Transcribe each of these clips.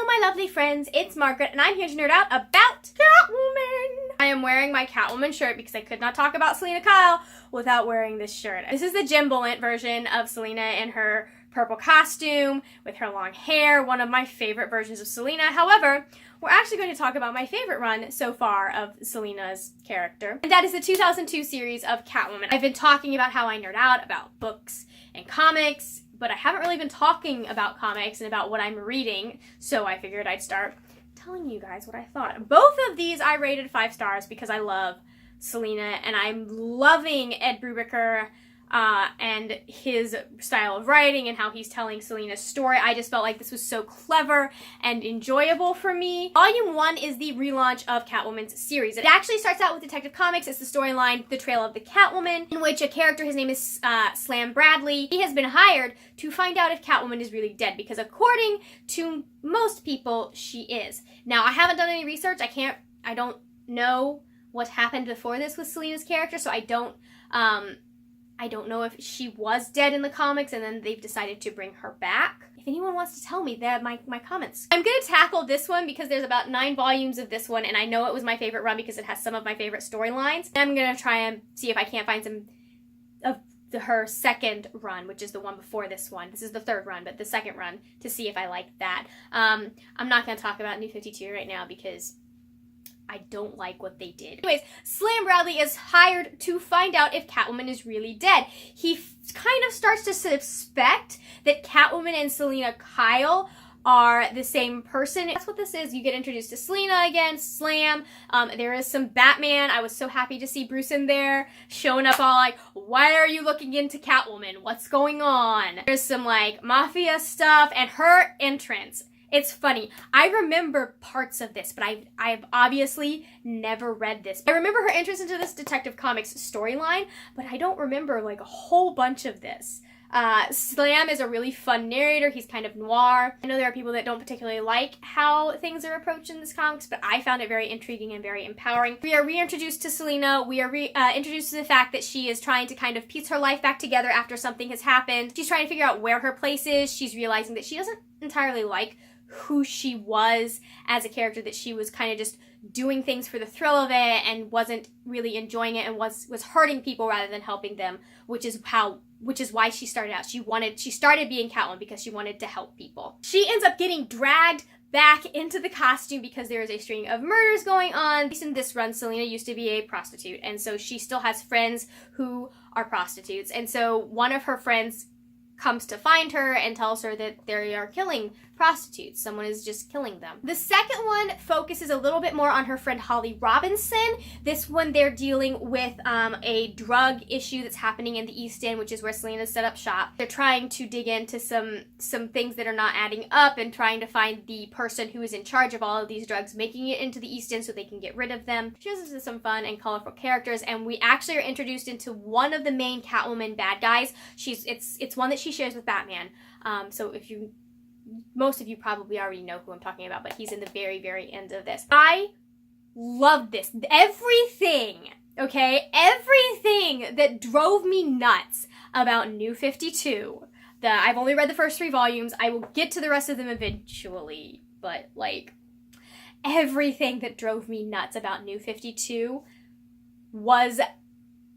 Hello my lovely friends, it's Margaret and I'm here to nerd out about Catwoman! I am wearing my Catwoman shirt because I could not talk about Selina Kyle without wearing this shirt. This is the Jim Bullant version of Selina in her purple costume with her long hair, one of my favorite versions of Selina. However, we're actually going to talk about my favorite run so far of Selina's character, and that is the 2002 series of Catwoman. I've been talking about how I nerd out about books and comics, but I haven't really been talking about comics and about what I'm reading, so I figured I'd start telling you guys what I thought. Both of these I rated 5 stars because I love Selina, and I'm loving Ed Brubaker and his style of writing and how he's telling Selina's story. I just felt like this was so clever and enjoyable for me. Volume 1 is the relaunch of Catwoman's series. It actually starts out with Detective Comics. It's the storyline, The Trail of the Catwoman, in which a character, his name is Slam Bradley, he has been hired to find out if Catwoman is really dead, because according to most people, she is. Now, I haven't done any research. I don't know what happened before this with Selina's character, so I don't know if she was dead in the comics and then they've decided to bring her back. If anyone wants to tell me, that my comments. I'm going to tackle this one because there's about 9 volumes of this one, and I know it was my favorite run because it has some of my favorite storylines. I'm going to try and see if I can't find some of her second run, which is the one before this one. This is the 3rd run, but the 2nd run, to see if I like that. I'm not going to talk about New 52 right now because I don't like what they did. Anyways, Slam Bradley is hired to find out if Catwoman is really dead. He kind of starts to suspect that Catwoman and Selina Kyle are the same person. That's what this is. You get introduced to Selina again, Slam. There is some Batman. I was so happy to see Bruce in there, showing up all like, why are you looking into Catwoman? What's going on? There's some like mafia stuff, and her entrance. It's funny. I remember parts of this, but I've obviously never read this. I remember her entrance into this Detective Comics storyline, but I don't remember like a whole bunch of this. Slam is a really fun narrator. He's kind of noir. I know there are people that don't particularly like how things are approached in this comics, but I found it very intriguing and very empowering. We are reintroduced to Selina. We are introduced to the fact that she is trying to kind of piece her life back together after something has happened. She's trying to figure out where her place is. She's realizing that she doesn't entirely like who she was as a character, that she was kind of just doing things for the thrill of it and wasn't really enjoying it and was hurting people rather than helping them, which is why she started out. She started being Catwoman because she wanted to help people. She ends up getting dragged back into the costume because there is a string of murders going on. In this run, Selina used to be a prostitute, and so she still has friends who are prostitutes, and so one of her friends comes to find her and tells her that they are killing prostitutes. Someone is just killing them. The second one focuses a little bit more on her friend Holly Robinson. This one they're dealing with a drug issue that's happening in the East End, which is where Selina set up shop. They're trying to dig into some things that are not adding up and trying to find the person who is in charge of all of these drugs, making it into the East End so they can get rid of them. She has some fun and colorful characters, and we actually are introduced into one of the main Catwoman bad guys. It's one that she shares with Batman. So most of you probably already know who I'm talking about, but he's in the very, very end of this. I love this. Everything that drove me nuts about New 52. I've only read the first 3 volumes. I will get to the rest of them eventually, but like everything that drove me nuts about New 52 was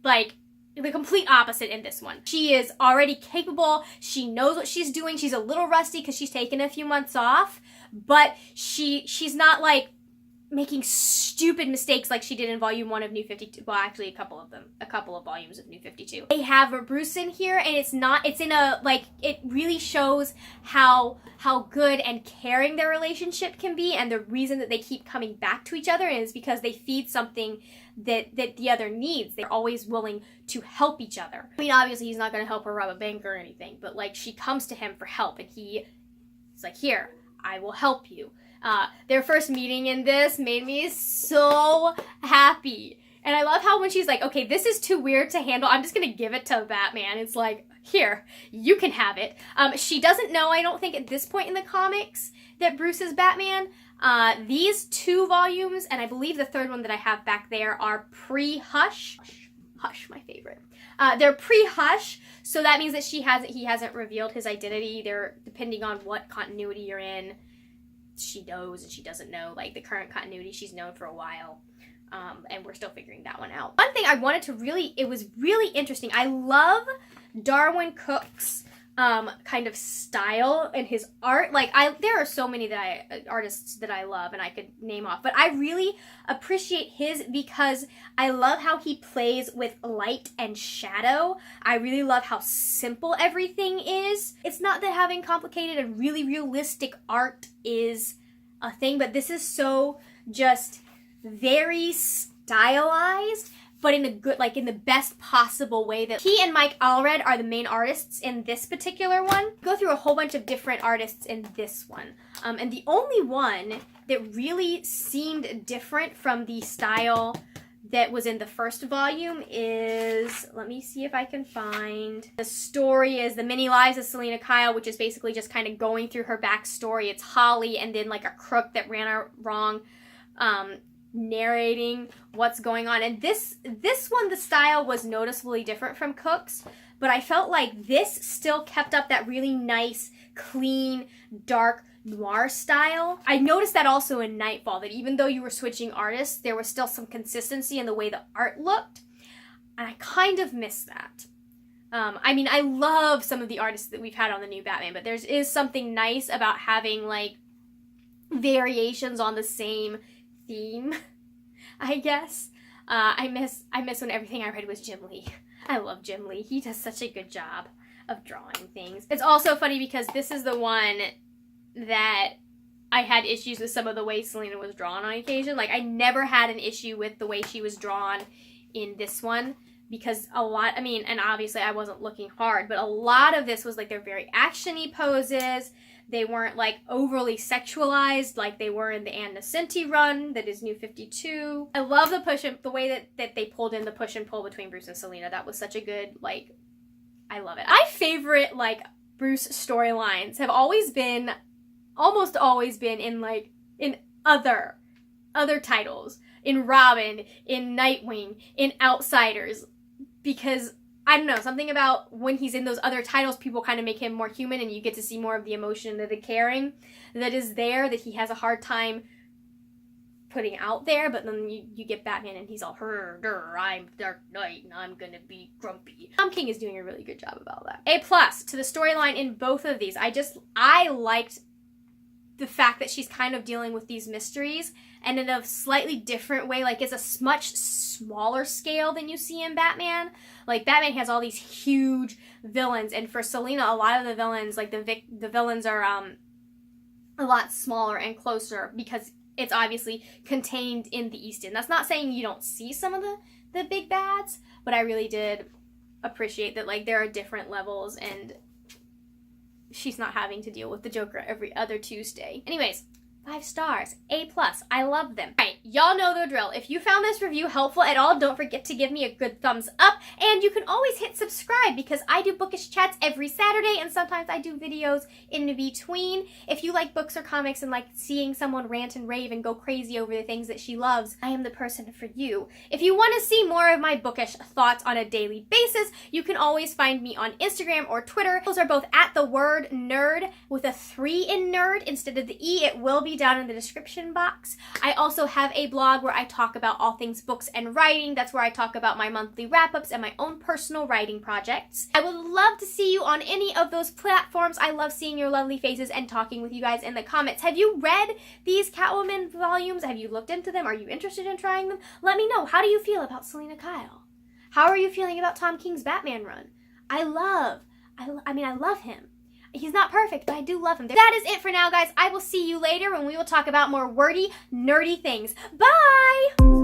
like the complete opposite in this one. She is already capable. She knows what she's doing. She's a little rusty because she's taken a few months off, but she's not like making stupid mistakes like she did in volume 1 of New 52. Well, actually a couple of volumes of New 52. They have a Bruce in here, and it really shows how good and caring their relationship can be, and the reason that they keep coming back to each other is because they feed something that the other needs. They're always willing to help each other. I mean, obviously he's not going to help her rob a bank or anything, but like she comes to him for help, and he's like, here, I will help you. Their first meeting in this made me so happy. And I love how when she's like, okay, this is too weird to handle, I'm just gonna give it to Batman. It's like, here, you can have it. She doesn't know, I don't think at this point in the comics, that Bruce is Batman. These 2 volumes, and I believe the 3rd one that I have back there, are pre-Hush. Hush, my favorite. They're pre-Hush, so that means that he hasn't revealed his identity. They're, depending on what continuity you're in, she knows and she doesn't know. Like, the current continuity she's known for a while. And we're still figuring that one out. One thing I wanted to it was really interesting. I love Darwin Cook's kind of style and his art. Like, there are so many artists that I love and I could name off, but I really appreciate his because I love how he plays with light and shadow. I really love how simple everything is. It's not that having complicated and really realistic art is a thing, but this is so just very stylized, but in a good, like, in the best possible way. That he and Mike Allred are the main artists in this particular one. Go through a whole bunch of different artists in this one. And the only one that really seemed different from the style that was in the first volume is, let me see if I can find, the story is The Many Lives of Selina Kyle, which is basically just kind of going through her backstory. It's Holly and then like a crook that ran her wrong, narrating what's going on. And this one, the style was noticeably different from Cook's, but I felt like this still kept up that really nice, clean, dark noir style. I noticed that also in Nightfall, that even though you were switching artists, there was still some consistency in the way the art looked, and I kind of miss that. I mean, I love some of the artists that we've had on the new Batman, but there is something nice about having like variations on the same theme, I guess. I miss when everything I read was Jim Lee. I love Jim Lee. He does such a good job of drawing things. It's also funny because this is the one that I had issues with some of the way Selina was drawn on occasion. Like, I never had an issue with the way she was drawn in this one, because a lot, I mean, and obviously I wasn't looking hard, but a lot of this was like they're very action-y poses. They weren't like overly sexualized like they were in the Ann Nocenti run that is New 52. I love the way that they pulled in the push and pull between Bruce and Selina. That was such a good, like, I love it. My favorite, like, Bruce storylines have almost always been in, like, in other titles. In Robin, in Nightwing, in Outsiders. Because, I don't know, something about when he's in those other titles, people kind of make him more human and you get to see more of the emotion and the caring that is there, that he has a hard time putting out there. But then you get Batman and he's all, I'm Dark Knight and I'm gonna be grumpy. Tom King is doing a really good job about that. A+ to the storyline in both of these. I liked the fact that she's kind of dealing with these mysteries and in a slightly different way. Like, it's a much smaller scale than you see in Batman. Like, Batman has all these huge villains, and for Selina, a lot of the villains, like the villains are a lot smaller and closer because it's obviously contained in the East End. That's not saying you don't see some of the big bads, but I really did appreciate that, like, there are different levels and she's not having to deal with the Joker every other Tuesday. Anyways, 5 stars, A+. I love them. Alright, y'all know the drill. If you found this review helpful at all, don't forget to give me a good thumbs up, and you can always hit subscribe because I do bookish chats every Saturday, and sometimes I do videos in between. If you like books or comics and like seeing someone rant and rave and go crazy over the things that she loves, I am the person for you. If you want to see more of my bookish thoughts on a daily basis, you can always find me on Instagram or Twitter. Those are both at the word nerd with a 3 in nerd instead of the E. It will be down in the description box. I also have a blog where I talk about all things books and writing. That's where I talk about my monthly wrap-ups and my own personal writing projects. I would love to see you on any of those platforms. I love seeing your lovely faces and talking with you guys in the comments. Have you read these Catwoman volumes? Have you looked into them? Are you interested in trying them? Let me know. How do you feel about Selina Kyle? How are you feeling about Tom King's Batman run? I love him. He's not perfect, but I do love him. That is it for now, guys. I will see you later when we will talk about more wordy, nerdy things. Bye!